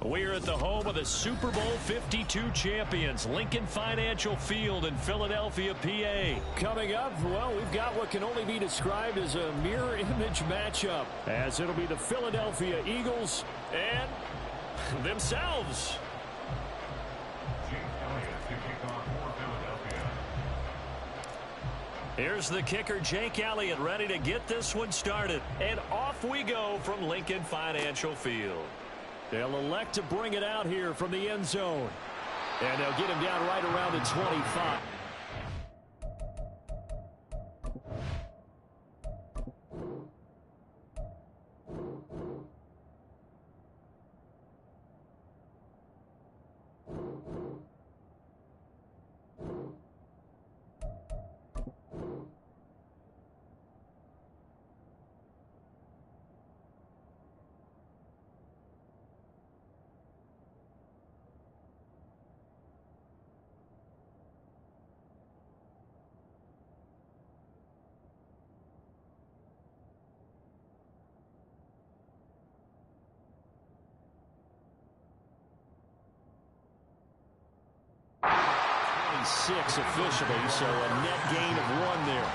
We're at the home of the Super Bowl 52 champions, Lincoln Financial Field in Philadelphia, PA. Coming up, well, we've got what can only be described as a mirror image matchup, as it'll be the Philadelphia Eagles and themselves. Here's the kicker, Jake Elliott, ready to get this one started. And off we go from Lincoln Financial Field. They'll elect to bring it out here from the end zone. And they'll get him down right around the 25. Six officially, so a net gain of 1 there.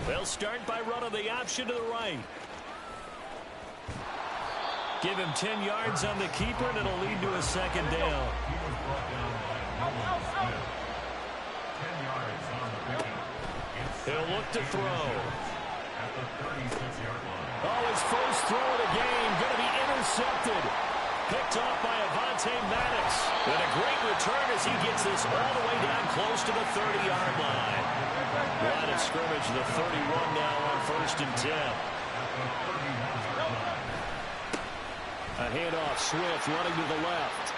They'll start by running the option to the right. Give him 10 yards on the keeper, and it'll lead to a second down. He'll look to throw. Oh, his first throw of the game going to be intercepted. Picked off by Madden. And a great return as he gets this all the way down close to the 30-yard line. Line of scrimmage, the 31 now on 1st and 10. A handoff, Swift running to the left.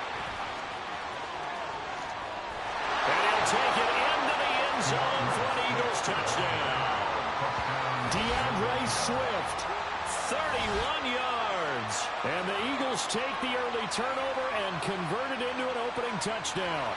And he'll take it into the end zone for an Eagles touchdown. DeAndre Swift, 31 yards. And the Eagles take the early turnover and convert it into an opening touchdown.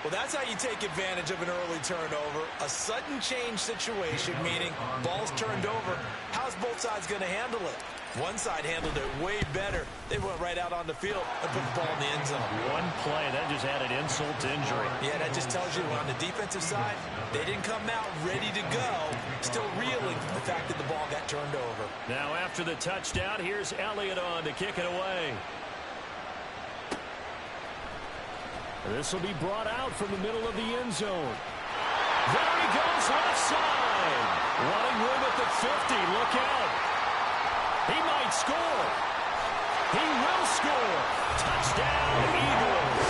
Well, that's how you take advantage of an early turnover. A sudden change situation, meaning ball's turned over. How's both sides going to handle it? One side handled it way better. They went right out on the field and put the ball in the end zone. One play, that just added insult to injury. Yeah, that just tells you on the defensive side, they didn't come out ready to go, still reeling from the fact that the ball got turned over. Now after the touchdown, here's Elliott on to kick it away. This will be brought out from the middle of the end zone. There he goes, left side. Running room at the 50, look out. He might score. He will score. Touchdown, Eagles.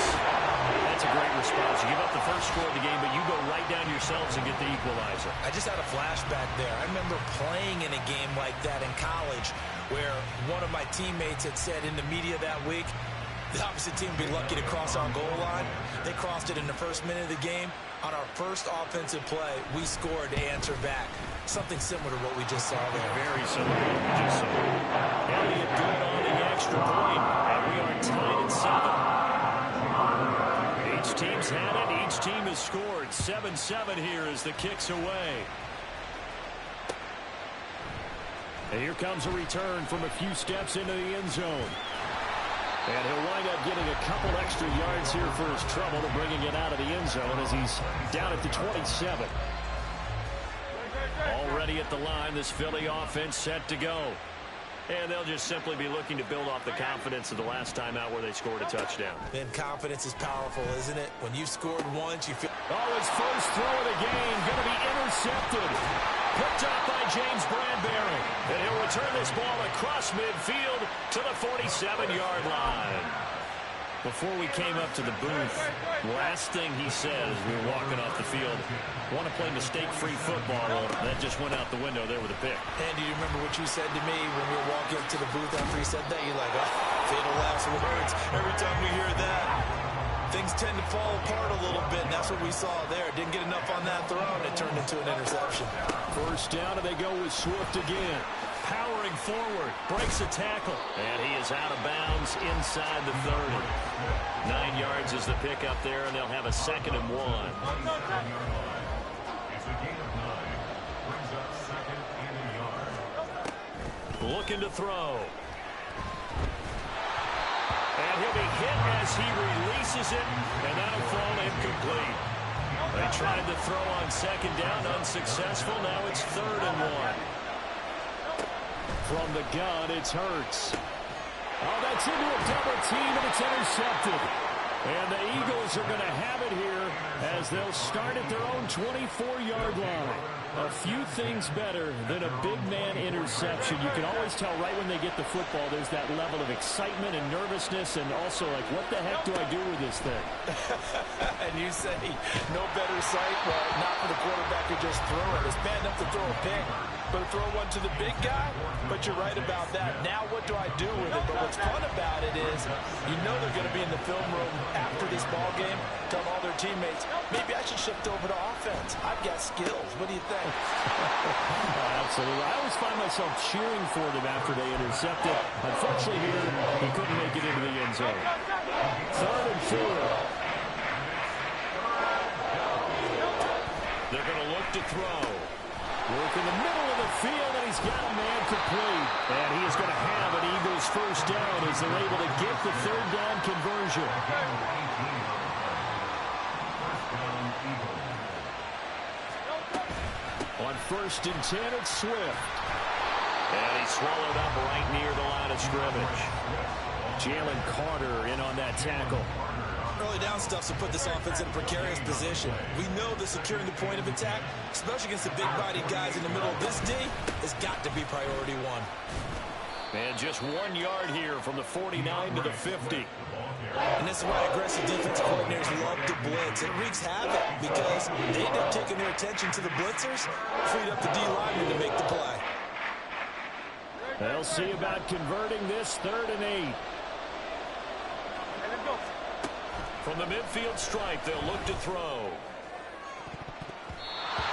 That's a great response. You give up the first score of the game, but you go right down yourselves and get the equalizer. I just had a flashback there. I remember playing in a game like that in college where one of my teammates had said in the media that week, the opposite team would be lucky to cross our goal line. They crossed it in the first minute of the game. On our first offensive play, we scored to answer back. Something similar to what we just saw there. Very similar to what we just saw. Elliott good on the extra point, and we are tied at 7. Each team's had it. Each team has scored. 7-7 here as the kick's away. And here comes a return from a few steps into the end zone. And he'll wind up getting a couple extra yards here for his trouble and bringing it out of the end zone as he's down at the 27. Already at the line, this Philly offense set to go. And they'll just simply be looking to build off the confidence of the last time out where they scored a touchdown. Then confidence is powerful, isn't it? When you've scored once, you feel... Oh, his first throw of the game going to be intercepted. Picked up by James Bradbury. And he'll return this ball across midfield to the 47-yard line. Before we came up to the booth, last thing he said as we were walking off the field, want to play mistake-free football. Well, that just went out the window there with a pick. And do you remember what you said to me when we were walking up to the booth after he said that? You're like, oh, fatal last words every time we hear that. things tend to fall apart a little bit, and that's what we saw there. Didn't get enough on that throw, and it turned into an interception. First down, and they go with Swift again. Powering forward, breaks a tackle. And he is out of bounds inside the 30. 9 yards is the pickup there, and they'll have a 2nd and 1. Looking to throw. And he'll be hit as he releases it, and that'll fall incomplete. They tried to throw on 2nd down, unsuccessful. Now it's 3rd and 1. From the gun, it's Hurts. Oh, that's into a double team, and it's intercepted. And the Eagles are going to have it here as they'll start at their own 24-yard line. A few things better than a big man interception. You can always tell right when they get the football, there's that level of excitement and nervousness, and also like, what the heck do I do with this thing? And you say no better sight? Well, not for the quarterback who just threw it. It's bad enough to throw a pick, but to throw one to the big guy? But you're right about that. Now what do I do with it? But what's fun about it is you know they're going to be in the film room after this ball game, tell all their teammates, maybe I should shift over to offense. I've got skills. What do you think? Absolutely. I always find myself cheering for them after they intercept it. Unfortunately here, he couldn't make it into the end zone. 3rd and 4. They're going to look to throw. Work in the middle of the field, and he's got a man complete. And he is going to have an Eagles first down as they're able to get the 3rd down conversion. On 1st and 10, it's Swift. And he's swallowed up right near the line of scrimmage. Jalen Carter in on that tackle. Early down stuff to put this offense in a precarious position. We know that securing the point of attack, especially against the big-bodied guys in the middle of this D, has got to be priority 1. And just 1 yard here from the 49 to the 50. And this is why aggressive defensive coordinators love to blitz. It wreaks havoc because they end up taking their attention to the blitzers, freed up the D-lineman to make the play. They'll see about converting this 3rd and 8. From the midfield stripe, they'll look to throw.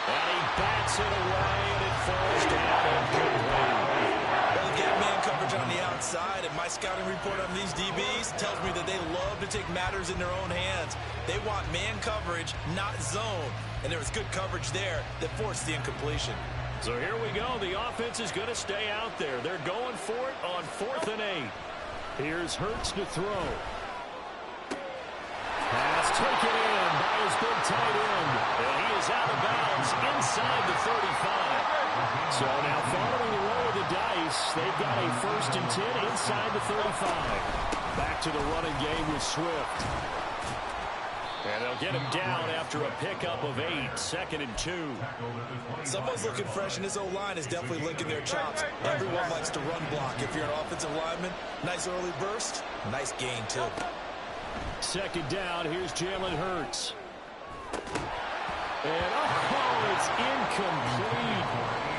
And he bats it away, and it falls down incomplete. They'll get man coverage on the outside, and my scouting report on these DBs tells me that they love to take matters in their own hands. They want man coverage, not zone. And there was good coverage there that forced the incompletion. So here we go. The offense is going to stay out there. They're going for it on 4th and 8. Here's Hurts to throw. Pass taken in by his big tight end. And he is out of bounds inside the 35. So now following the roll of the dice, they've got a 1st and 10 inside the 35. Back to the running game with Swift. And they'll get him down after a pickup of 8, 2nd and 2. Someone's looking fresh, and this O-line is definitely licking their chops. Everyone likes to run block. If you're an offensive lineman, nice early burst, nice gain, too. 2nd down, here's Jalen Hurts. And, oh, it's incomplete.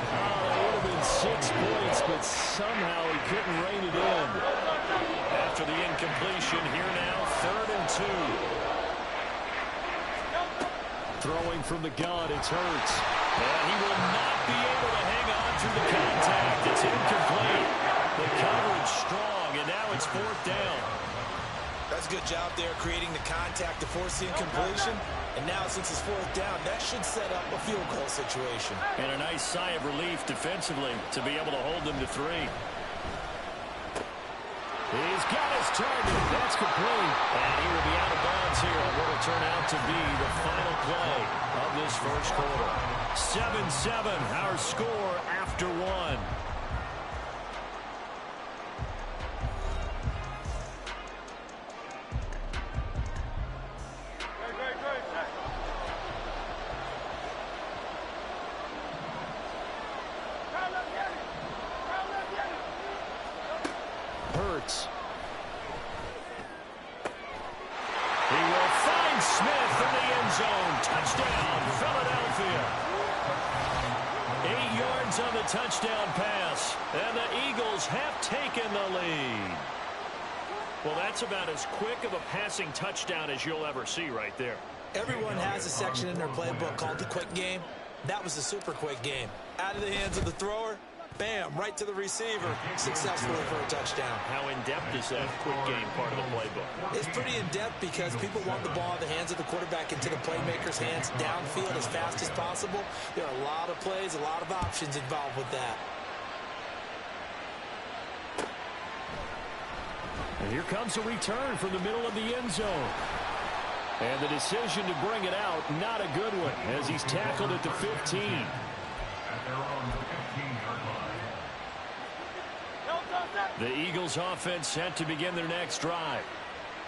Oh, that would have been 6 points, but somehow he couldn't rein it in. After the incompletion, here now, 3rd and 2. Throwing from the gun, it's Hurts. And he will not be able to hang on through the contact. It's incomplete. The coverage strong, and now it's 4th down. That's a good job there creating the contact to force the incompletion. And now since it's 4th down, that should set up a field goal situation. And a nice sigh of relief defensively to be able to hold them to 3. He's got his target. That's complete. And he will be out of bounds here on what will turn out to be the final play of this first quarter. 7-7, our score after 1. Hurts. He will find Smith in the end zone. Touchdown, Philadelphia. 8 yards on the touchdown pass, and the Eagles have taken the lead. Well, that's about as quick of a passing touchdown as you'll ever see right there. Everyone has a section in their playbook called the quick game. That was the super quick game. Out of the hands of the thrower, bam, right to the receiver, successfully for a touchdown. How in-depth is that quick game part of the playbook? It's pretty in-depth because people want the ball in the hands of the quarterback into the playmaker's hands downfield as fast as possible. There are a lot of plays, a lot of options involved with that. And here comes a return from the middle of the end zone. And the decision to bring it out, not a good one, as he's tackled at the 15. The Eagles offense set to begin their next drive.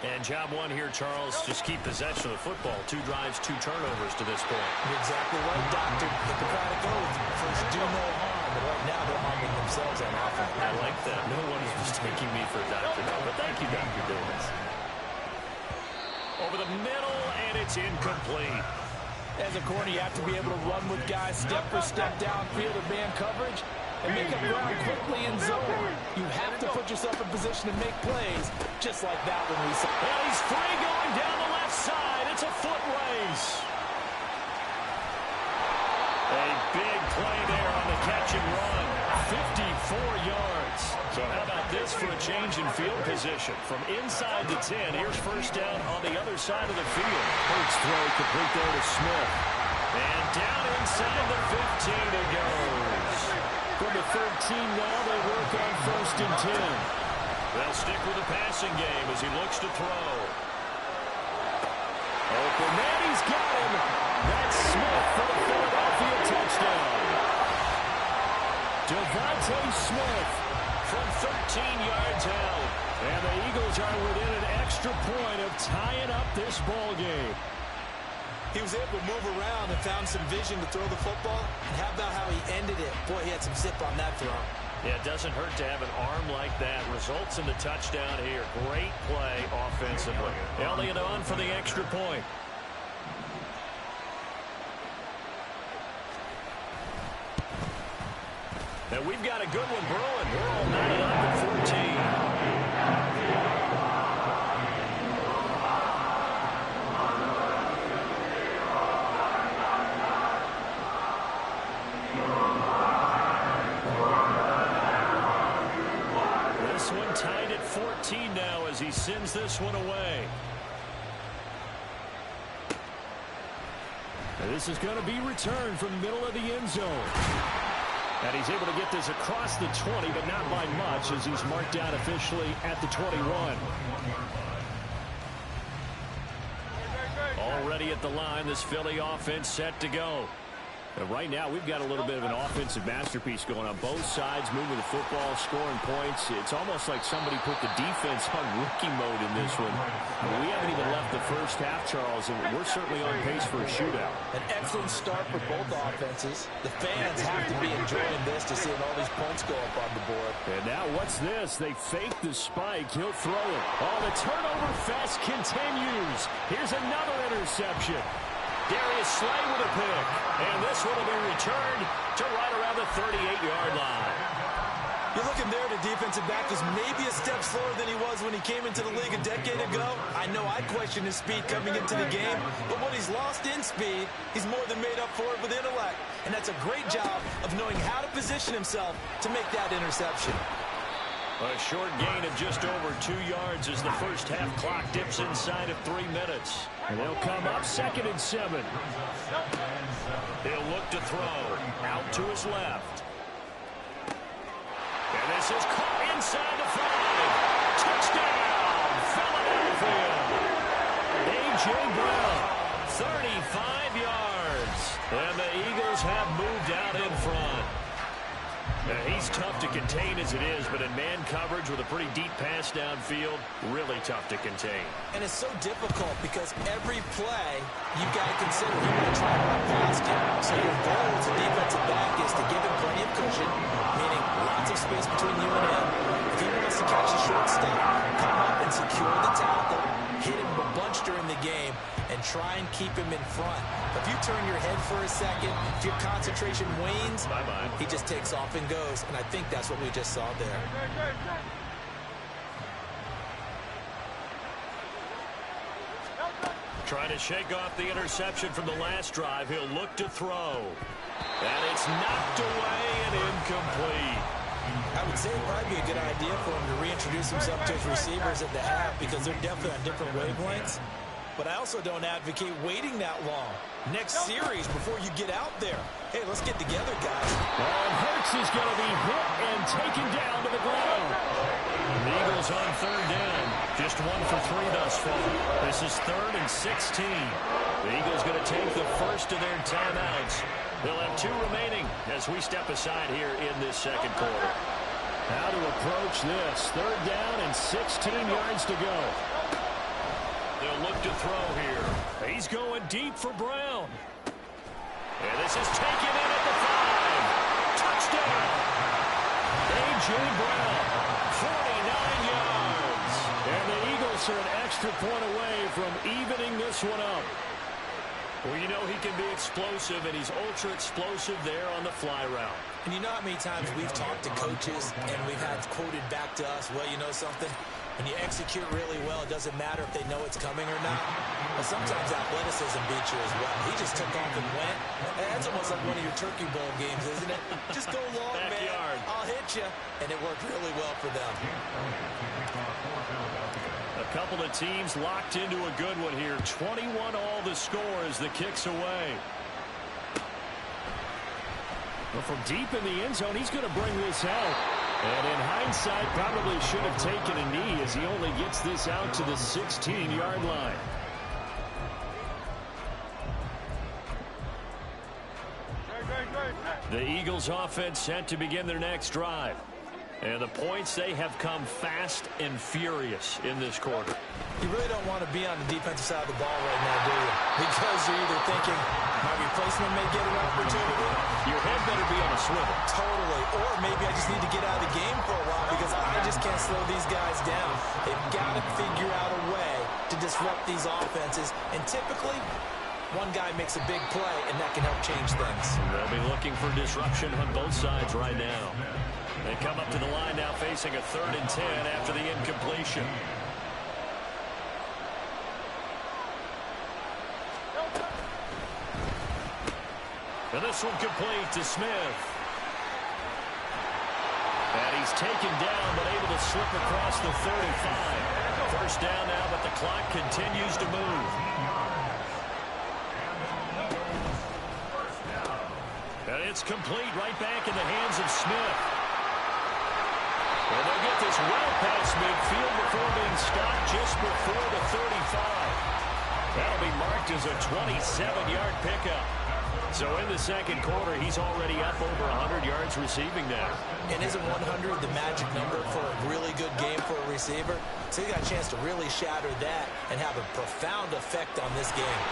And job one here, Charles, just keep possession of the football. 2 drives, 2 turnovers to this point. You're exactly right, Dr. Hippocratic oath. First, do no harm, but right now they're harming themselves on offense. I like that. No one is mistaking me for a doctor. No, but thank you, Dr. Davis. Over the middle, and it's incomplete. As a corner, you have to be able to run with guys step for step downfield or man coverage and make up ground quickly in zone. You have to put yourself in position to make plays, just like that when we saw. And he's free going down the left side. It's a foot race. A big play there on the catch and run. 54 yards. So how about this for a change in field position? From inside the 10, here's first down on the other side of the field. Hurts throw complete there to Smith. And down inside the 15 it goes. From the 13 now, they work on first and 10. They'll stick with the passing game as he looks to throw. Open man, he's got him. That's Smith for the Philadelphia touchdown. Devontae Smith from 13 yards out. And the Eagles are within an extra point of tying up this ball game. He was able to move around and found some vision to throw the football. And how about how he ended it? Boy, he had some zip on that throw. Yeah, it doesn't hurt to have an arm like that. Results in the touchdown here. Great play offensively. Elliott on for the extra point. And we've got a good one brewing. We're all knotted up at 14. This one tied at 14 now as he sends this one away. And this is going to be returned from the middle of the end zone. And he's able to get this across the 20, but not by much as he's marked out officially at the 21. Already at the line, this Philly offense set to go. And right now, we've got a little bit of an offensive masterpiece going on. Both sides moving the football, scoring points. It's almost like somebody put the defense on rookie mode in this one. We haven't even left the first half, Charles, and we're certainly on pace for a shootout. An excellent start for both offenses. The fans have to be enjoying this to see all these points go up on the board. And now what's this? They fake the spike. He'll throw it. Oh, the turnover fest continues. Here's another interception. Darius Slay with a pick. And this one will be returned to right around the 38-yard line. You're looking there, the defensive back was maybe a step slower than he was when he came into the league a decade ago. I know I questioned his speed coming into the game, but what he's lost in speed, he's more than made up for it with intellect. And that's a great job of knowing how to position himself to make that interception. A short gain of just over 2 yards as the first half clock dips inside of 3 minutes. And they'll come up 2nd and 7. He'll look to throw. Out to his left. And this is caught inside the 5. Touchdown, Philadelphia. A.J. Brown, 35 yards. And the Eagles have moved out in front. Now, he's tough to contain as it is, but in man coverage with a pretty deep pass downfield, really tough to contain. And it's so difficult because every play you've got to consider you want to try to run past him. So your goal as a defensive back is to give him plenty of cushion, meaning lots of space between you and him. If he wants to catch a short step, come up and secure the tackle, hit him a bunch during the game, and try and keep him in front. If you turn your head for a second, if your concentration wanes, bye-bye. He just takes off and goes, and I think that's what we just saw there. Trying to shake off the interception from the last drive. He'll look to throw. And it's knocked away and incomplete. I would say it'd probably be a good idea for him to reintroduce himself to his receivers at the half because they're definitely on different wavelengths. But I also don't advocate waiting that long. Next series before you get out there. Hey, let's get together, guys. And Hurts is going to be hit and taken down to the ground. The Eagles on third down. Just 1 for 3 thus far. This is 3rd and 16. The Eagles going to take the first of their timeouts. They'll have 2 remaining as we step aside here in this second quarter. How to approach this. 3rd down and 16 yards to go. They'll look to throw here. He's going deep for Brown. And this is taken in at the 5. Touchdown. A.J. Brown, 49 yards. And the Eagles are an extra point away from evening this one up. Well, you know he can be explosive, and he's ultra-explosive there on the fly route. And you know how many times we've talked to coaches and we've had quoted back to us, well, you know something? When you execute really well, it doesn't matter if they know it's coming or not. But sometimes athleticism beats you as well. He just took off and went. And that's almost like one of your Turkey Bowl games, isn't it? Just go long, Backyard. man. I'll hit you. And it worked really well for them. A couple of teams locked into a good one here. 21 all the score as the kick's away. Well, from deep in the end zone, he's going to bring this out. And in hindsight, probably should have taken a knee as he only gets this out to the 16-yard line. The Eagles offense set to begin their next drive. And the points, they have come fast and furious in this quarter. You really don't want to be on the defensive side of the ball right now, do you? Because you're either thinking, my replacement may get an opportunity. Your head better be on a swivel. Totally. Or maybe I just need to get out of the game for a while because I just can't slow these guys down. They've got to figure out a way to disrupt these offenses. And typically, one guy makes a big play, and that can help change things. They'll be looking for disruption on both sides right now. They come up to the line now facing a 3rd and 10 after the incompletion. And this one complete to Smith. And he's taken down but able to slip across the 35. First down now, but the clock continues to move. And it's complete right back in the hands of Smith. And they'll get this well past midfield before being stopped just before the 35. That'll be marked as a 27-yard pickup. So in the second quarter, he's already up over 100 yards receiving now. And isn't 100 the magic number for a really good game for a receiver? So he got a chance to really shatter that and have a profound effect on this game.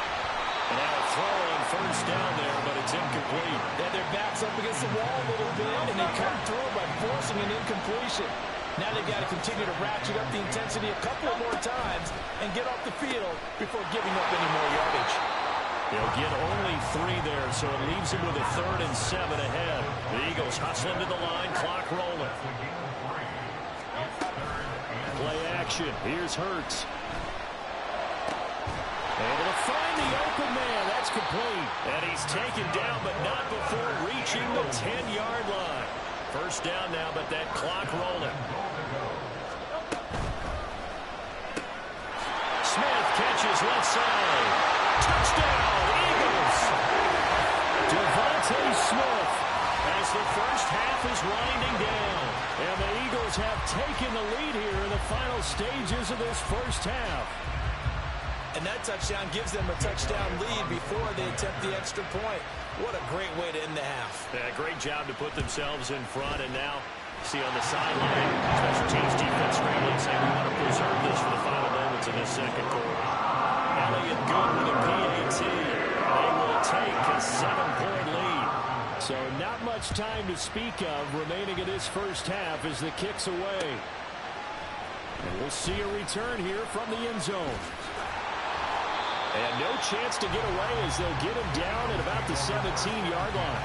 And now a throw on first down there, but it's incomplete. Yeah, their back's up against the wall a little bit, and they come through by forcing an incompletion. Now they've got to continue to ratchet up the intensity a couple of more times and get off the field before giving up any more yardage. They'll get only 3 there, so it leaves him with a 3rd and 7 ahead. The Eagles hustling to the line, clock rolling. Play action. Here's Hurts. Able to find the open man. That's complete. And he's taken down, but not before reaching the 10-yard line. First down now, but that clock rolling. Smith catches left side. Touchdown, Eagles! Devontae Smith as the first half is winding down. And the Eagles have taken the lead here in the final stages of this first half. And that touchdown gives them a touchdown lead before they attempt the extra point. What a great way to end the half. Yeah, great job to put themselves in front. And now, see on the sideline, special teams defense scrambling, saying we want to preserve this for the final moments of this second quarter. Elliott good with a PAT. They will take a 7-point lead. So not much time to speak of remaining in this first half as the kick's away. And we'll see a return here from the end zone. And no chance to get away as they'll get him down at about the 17-yard line.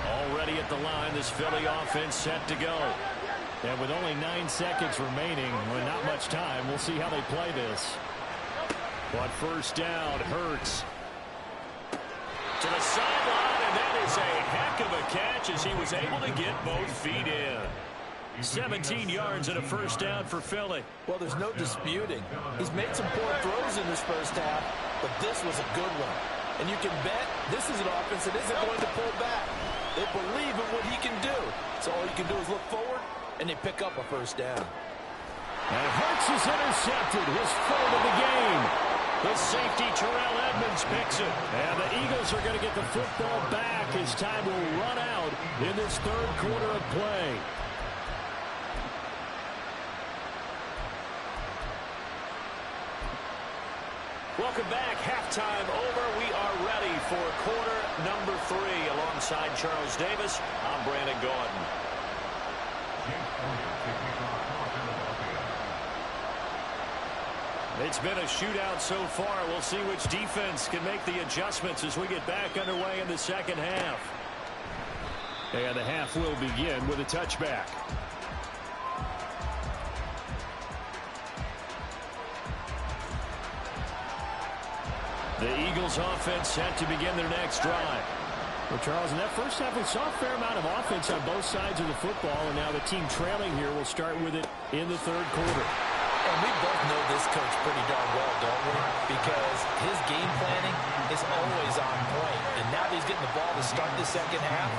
Already at the line, this Philly offense set to go. And with only 9 seconds remaining, with not much time, we'll see how they play this. But first down, Hurts. To the sideline, and that is a heck of a catch as he was able to get both feet in. 17 yards and a first down for Philly. Well, there's no disputing. He's made some poor throws in this first half, but this was a good one. And you can bet this is an offense that isn't going to pull back. They believe in what he can do. So all you can do is look forward, and they pick up a first down. And Hurts is intercepted, his third of the game. The safety, Terrell Edmonds, picks it. And the Eagles are going to get the football back as time will run out in this third quarter of play. Welcome back. Halftime over. We are ready for quarter number 3. Alongside Charles Davis, I'm Brandon Gaudin. It's been a shootout so far. We'll see which defense can make the adjustments as we get back underway in the second half. And the half will begin with a touchback. The Eagles offense set to begin their next drive. Well, Charles, in that first half, we saw a fair amount of offense on both sides of the football, and now the team trailing here will start with it in the third quarter. And we both know this coach pretty darn well, don't we? Because his game planning is always on point. And now that he's getting the ball to start the second half,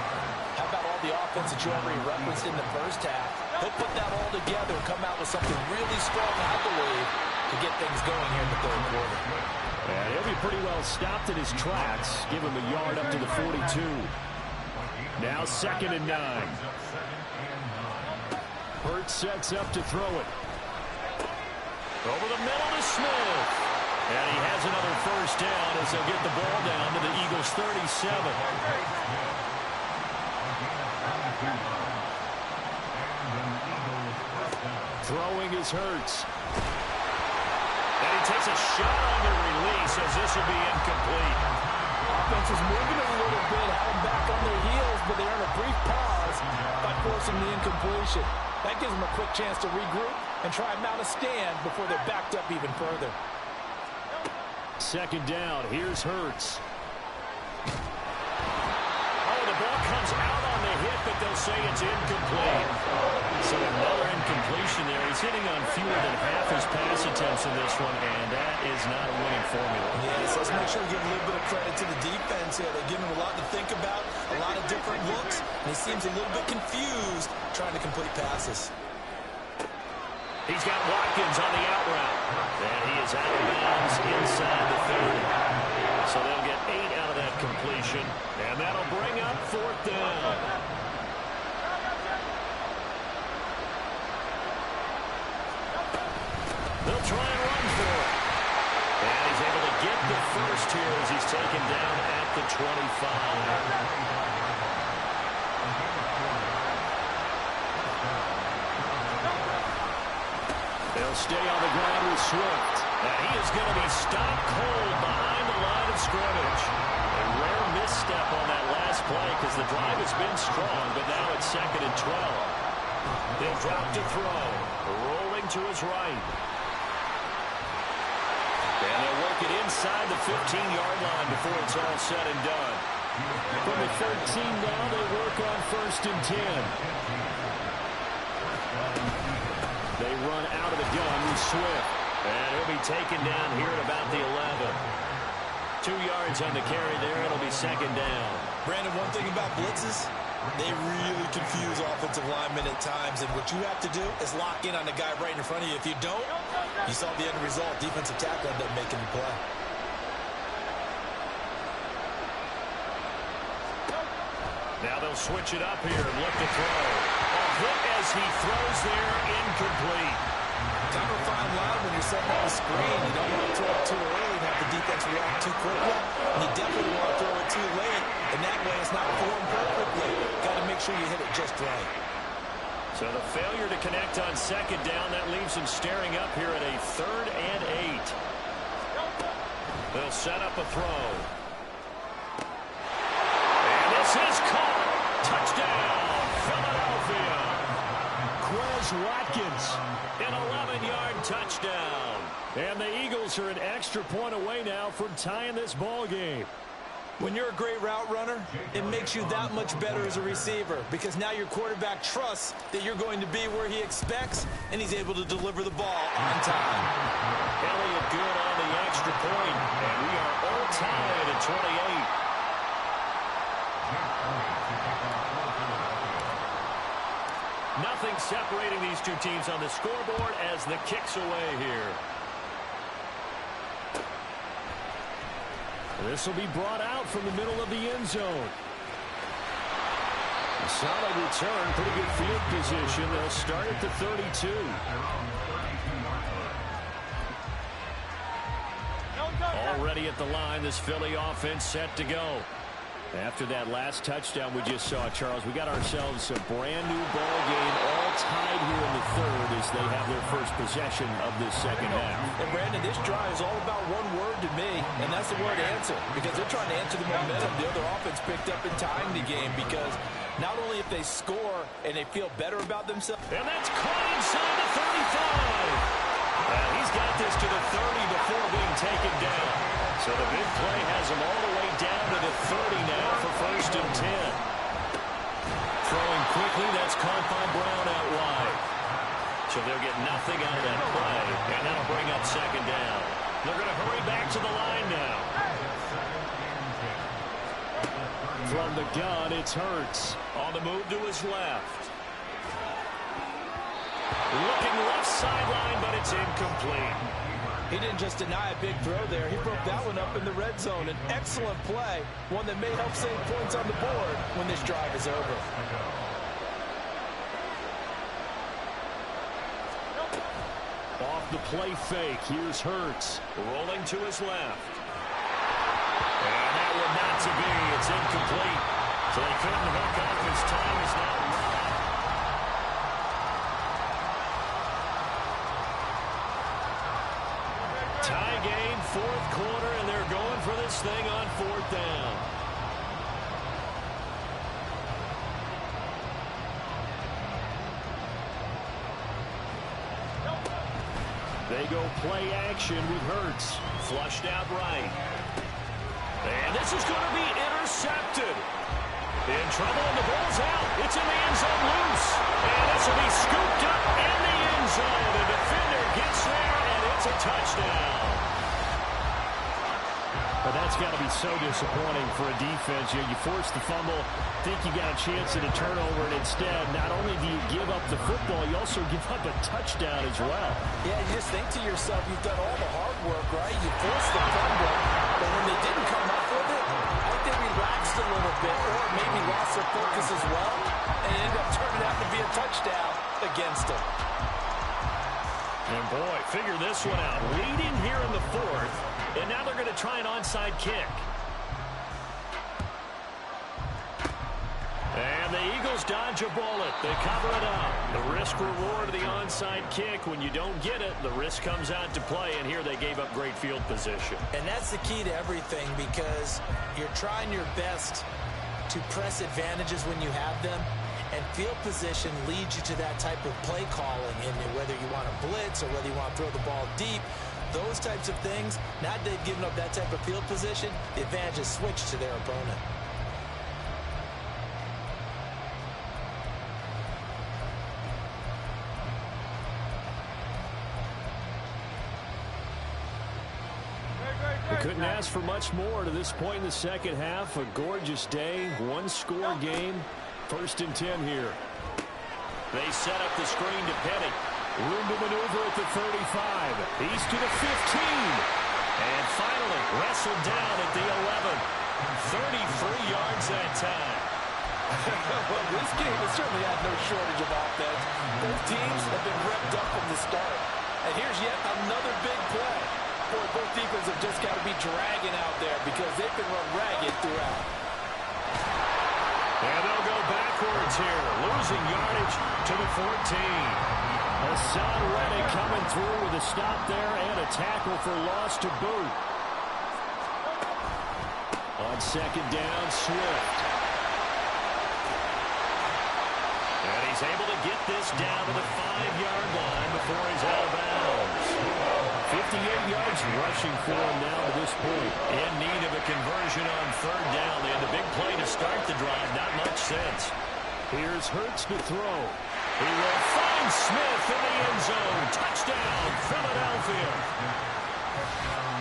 how about all the offense that you already referenced in the first half? He'll put that all together and come out with something really strong, I believe, to get things going here in the third quarter. And he'll be pretty well stopped in his tracks. Give him a yard up to the 42. Now 2nd and 9. Hurts sets up to throw it. Over the middle to Smith. And he has another first down as they'll get the ball down to the Eagles' 37. Throwing is Hurts. And he takes a shot on the release as this will be incomplete. Offense is moving a little bit, had them back on their heels, but they earn a brief pause by forcing the incompletion. That gives them a quick chance to regroup and try and mount a stand before they're backed up even further. 2nd down, here's Hurts. Oh, the ball comes out on the hit, but they'll say it's incomplete. So another incompletion there. He's hitting on fewer than half his pass attempts in this one, and that is not a winning formula. Yes, let's make sure we give a little bit of credit to the defense here. They give him a lot to think about, a lot of different looks, and he seems a little bit confused trying to complete passes. He's got Watkins on the out route, and he is out of bounds inside the 30. So they'll get 8 out of that completion, and that'll bring up 4th down. They'll try and run for it. And he's able to get the first here as he's taken down at the 25. They'll stay on the ground with Swift. And he is going to be stopped cold behind the line of scrimmage. A rare misstep on that last play because the drive has been strong, but now it's 2nd and 12. They'll drop to throw. Rolling to his right. And they'll work it inside the 15-yard line before it's all said and done. From the 13 now, they work on 1st and 10. They run out of the gun with Swift. And he'll be taken down here at about the 11. 2 yards on the carry there. It'll be 2nd down. Brandon, one thing about blitzes, they really confuse offensive linemen at times. And what you have to do is lock in on the guy right in front of you. If you don't, you saw the end result. Defensive tackle ended up making the play. Now they'll switch it up here and look to throw. A hit as he throws there, incomplete. Time to find line when you're setting up a screen. You don't want to throw it too early and have the defense react too quickly. And you definitely want to throw it too late. And that way it's not formed perfectly. Got to make sure you hit it just right. So the failure to connect on 2nd down, that leaves him staring up here at a 3rd and 8. They'll set up a throw. And this is caught. Touchdown, Philadelphia. Quez touchdown. And the Eagles are an extra point away now from tying this ball game. When you're a great route runner, it makes you that much better as a receiver because now your quarterback trusts that you're going to be where he expects, and he's able to deliver the ball on time. Elliott good on the extra point, and we are all tied at 28. Nothing separating these two teams on the scoreboard as the kick's away here. This will be brought out from the middle of the end zone. A solid return, pretty good field position. They'll start at the 32. Already at the line, this Philly offense set to go. After that last touchdown we just saw, Charles, we got ourselves a brand new ball game, all tied here in the third as they have their first possession of this second half. And Brandon, this drive is all about one word to me, and that's the word answer, because they're trying to answer the momentum the other offense picked up in tying the game, because not only if they score and they feel better about themselves. And that's caught inside the 35. He's got this to the 30 before being taken down. So the big play has him all the way down to the 30 now for 1st and 10. Throwing quickly, that's caught by Brown out wide. So they'll get nothing out of that play, and that'll bring up second down. They're going to hurry back to the line now. From the gun, it's Hurts. On the move to his left. Looking left sideline, but it's incomplete. He didn't just deny a big throw there. He broke that one up in the red zone. An excellent play, one that may help save points on the board when this drive is over. Off the play fake, here's Hurts. Rolling to his left. And that one not to be. It's incomplete. So they couldn't hook up. His time is now run. Tie game, 4th quarter, and they're going for this thing on 4th down. They go play action with Hurts. Flushed out right. And this is going to be intercepted. In trouble, and the ball's out. It's in the end zone loose. And this will be scooped up in the end zone. The defender gets there, and it's a touchdown. But that's got to be so disappointing for a defense. You force the fumble, think you got a chance at a turnover, and instead, not only do you give up the football, you also give up a touchdown as well. Yeah, you just think to yourself, you've done all the hard work, right? You forced the fumble, but when they didn't come up with it, I think they relaxed a little bit, or maybe lost their focus as well, and it ended up turning out to be a touchdown against them. And boy, figure this one out. Leading here in the 4th, and now they're going to try an onside kick. And the Eagles dodge a bullet. They cover it up. The risk-reward of the onside kick. When you don't get it, the risk comes out to play, and here they gave up great field position. And that's the key to everything, because you're trying your best to press advantages when you have them, and field position leads you to that type of play calling, and whether you want to blitz or whether you want to throw the ball deep, those types of things, now that they've given up that type of field position, the advantage is switched to their opponent. They couldn't ask for much more to this point in the second half. A gorgeous day, one-score game. 1st and 10 here. They set up the screen to Petty. Room to maneuver at the 35. He's to the 15. And finally wrestled down at the 11. 33 yards that time. Well, this game has certainly had no shortage of offense. Both teams have been revved up from the start. And here's yet another big play. Boy, both defenses have just got to be dragging out there because they've been run ragged throughout. And they'll go backwards here, losing yardage to the 14. Hassan Reddick coming through with a stop there and a tackle for loss to boot. On 2nd down, Swift. And he he's able to get this down to the 5-yard line before he's out of bounds. 58 yards rushing for him now to this point. In need of a conversion on 3rd down. They had a big play to start the drive. Not much sense. Here's Hurts to throw. He will find Smith in the end zone. Touchdown, Philadelphia.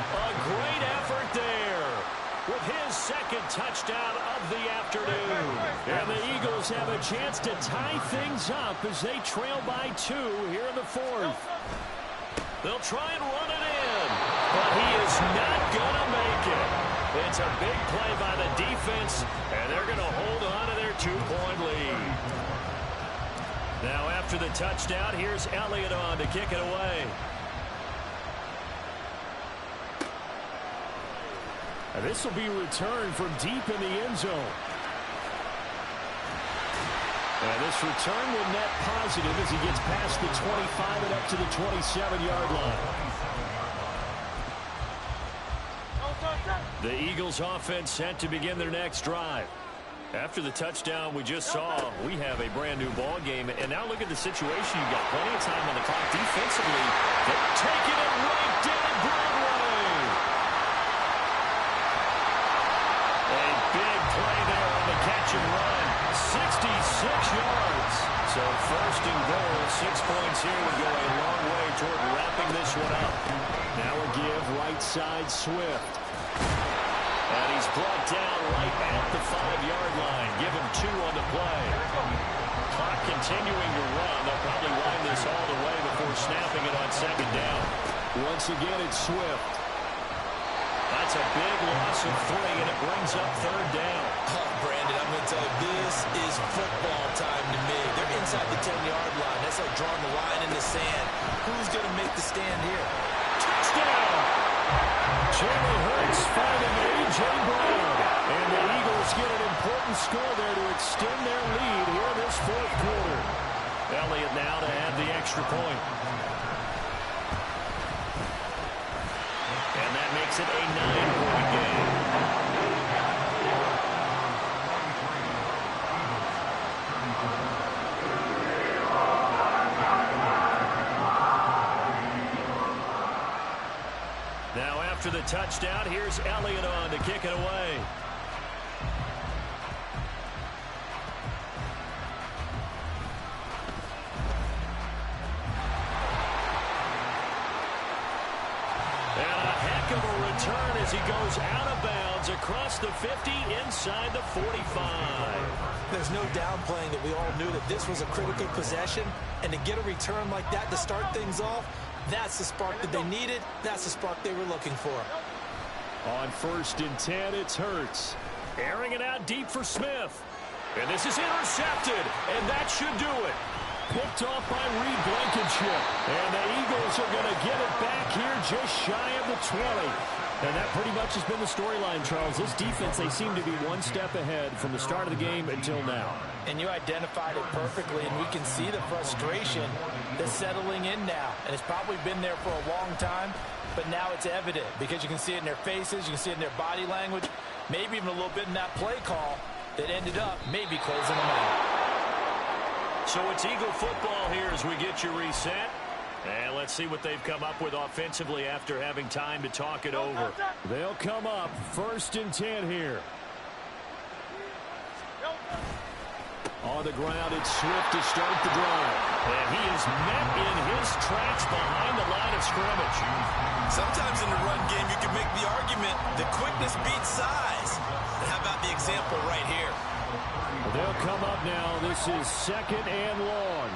A great effort there with his 2nd touchdown of the afternoon. And the Eagles have a chance to tie things up as they trail by 2 here in the 4th. They'll try and run it in, but he is not going to make it. It's a big play by the defense, and they're going to hold on to their 2-point lead. Now after the touchdown, here's Elliott on to kick it away. And this will be returned from deep in the end zone. And this return will net positive as he gets past the 25 and up to the 27-yard line. The Eagles offense set to begin their next drive. After the touchdown we just saw, we have a brand new ball game. And now look at the situation. You've got plenty of time on the clock defensively. They're taking it right down Broadway. A big play there on the catch and run. 66 yards. So 1st and goal, 6 points here would go a long way toward wrapping this one up. Now a give right side Swift. And he's brought down right at the 5-yard line. Give him 2 on the play. Clock continuing to run. They'll probably wind this all the way before snapping it on 2nd down. Once again, it's Swift. That's a big loss of 3, and it brings up 3rd down. Oh, Brandon, I'm going to tell you, this is football time to me. They're inside the 10-yard line. That's like drawing the line in the sand. Who's going to make the stand here? Touchdown! Jalen Hurts finding A.J. Brown. And the Eagles get an important score there to extend their lead here in this 4th quarter. Elliott now to add the extra point. And that makes it a 9-point game. Now after the touchdown, here's Elliott on to kick it away. Return as he goes out of bounds across the 50 inside the 45. There's no downplaying that we all knew that this was a critical possession, and to get a return like that to start things off, that's the spark that they needed. That's the spark they were looking for. On 1st and 10, it's Hurts. Airing it out deep for Smith. And this is intercepted, and that should do it. Picked off by Reed Blankenship. And the Eagles are going to get it back here just shy of the 20. And that pretty much has been the storyline, Charles. This defense, they seem to be one step ahead from the start of the game until now. And you identified it perfectly, and we can see the frustration that's settling in now. And it's probably been there for a long time, but now it's evident because you can see it in their faces, you can see it in their body language, maybe even a little bit in that play call that ended up maybe closing them out. So it's Eagle football here as we get you reset. And let's see what they've come up with offensively after having time to talk it over. They'll come up 1st and 10 here. On the ground, it's Swift to start the drive. And he is met in his tracks behind the line of scrimmage. Sometimes in the run game, you can make the argument that quickness beats size. And how about the example right here? They'll come up now. This is 2nd and long.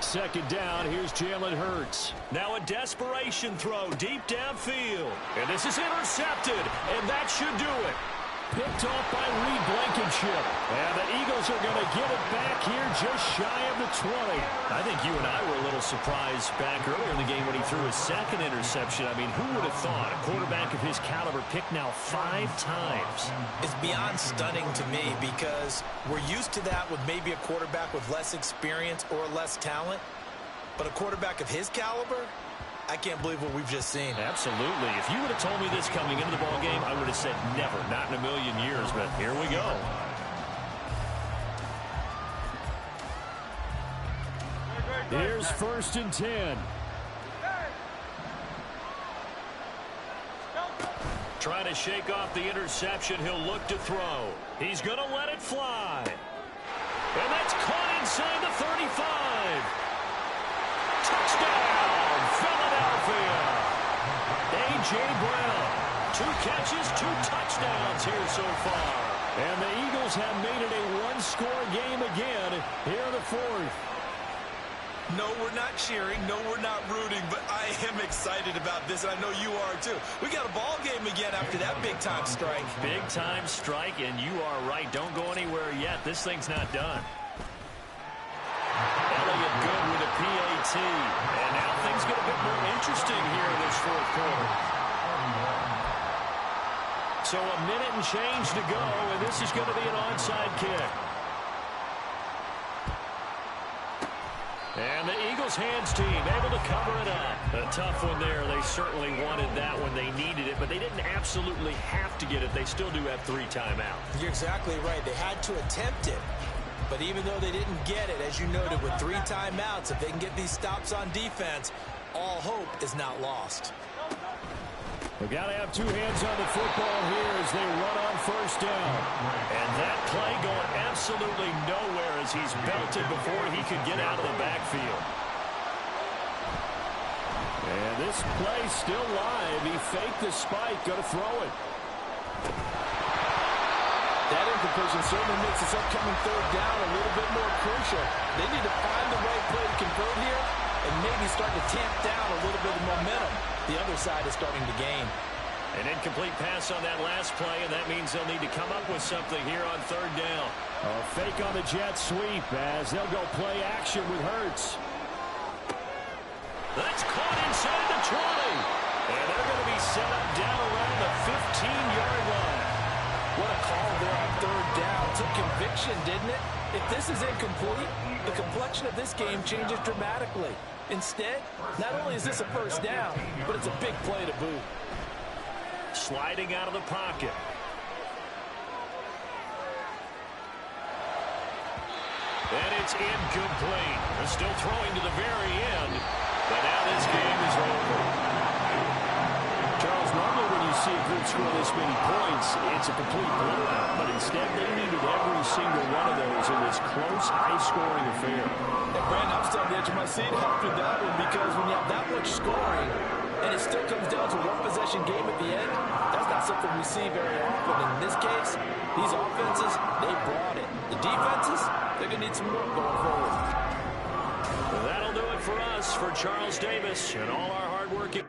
2nd down, here's Jalen Hurts. Now a desperation throw deep downfield. And this is intercepted, and that should do it. Picked off by Reed Blankenship. And the Eagles are going to get it back here just shy of the 20. I think you and I were a little surprised back earlier in the game when he threw his 2nd interception. I mean, who would have thought a quarterback of his caliber picked now 5 times? It's beyond stunning to me because we're used to that with maybe a quarterback with less experience or less talent. But a quarterback of his caliber, I can't believe what we've just seen. Absolutely. If you would have told me this coming into the ball game, I would have said never, not in a million years. But here we go. Here's 1st and 10. Trying to shake off the interception. He'll look to throw. He's going to let it fly. And that's caught inside the 35. Touchdown, Philadelphia. A.J. Brown, 2 catches, 2 touchdowns here so far. And the Eagles have made it a one-score game again here in the 4th. No, we're not cheering. No, we're not rooting. But I am excited about this, and I know you are too. We got a ball game again after that big-time strike. Big-time strike, and you are right. Don't go anywhere yet. This thing's not done. Elliott good with a PAT. And now things get a bit more interesting here in this 4th quarter. So a minute and change to go, and this is going to be an onside kick. And the Eagles hands team able to cover it up. A tough one there. They certainly wanted that when they needed it, but they didn't absolutely have to get it. They still do have 3 timeouts. You're exactly right. They had to attempt it. But even though they didn't get it, as you noted, with 3 timeouts, if they can get these stops on defense, all hope is not lost. We've got to have 2 hands on the football here as they run on 1st down. And that play going absolutely nowhere as he's belted before he could get out of the backfield. And this play still live. He faked the spike, going to throw it. That incompletion certainly makes this upcoming 3rd down a little bit more crucial. They need to find the right play to convert here and maybe start to tamp down a little bit of momentum. The other side is starting to gain. An incomplete pass on that last play, and that means they'll need to come up with something here on 3rd down. A fake on the jet sweep as they'll go play action with Hurts. That's caught inside the 20. And they're going to be set up down around the 15-yard line. What a call there on 3rd down. Took conviction, didn't it? If this is incomplete, the complexion of this game changes dramatically. Instead, not only is this a 1st down, but it's a big play to boot. Sliding out of the pocket. And it's incomplete. They're still throwing to the very end, but now this game is over. Charles, normally when you see a group score this many points, it's a complete blowout, but instead they needed every single one of those in this close, high-scoring affair. And Brandon, I'm still on the edge of my seat after that one because when you have that much scoring and it still comes down to a 1-possession game at the end, that's not something we see very often. In this case, these offenses, they brought it. The defenses, they're going to need some work going forward. That'll do it for us. For Charles Davis and all our hard-working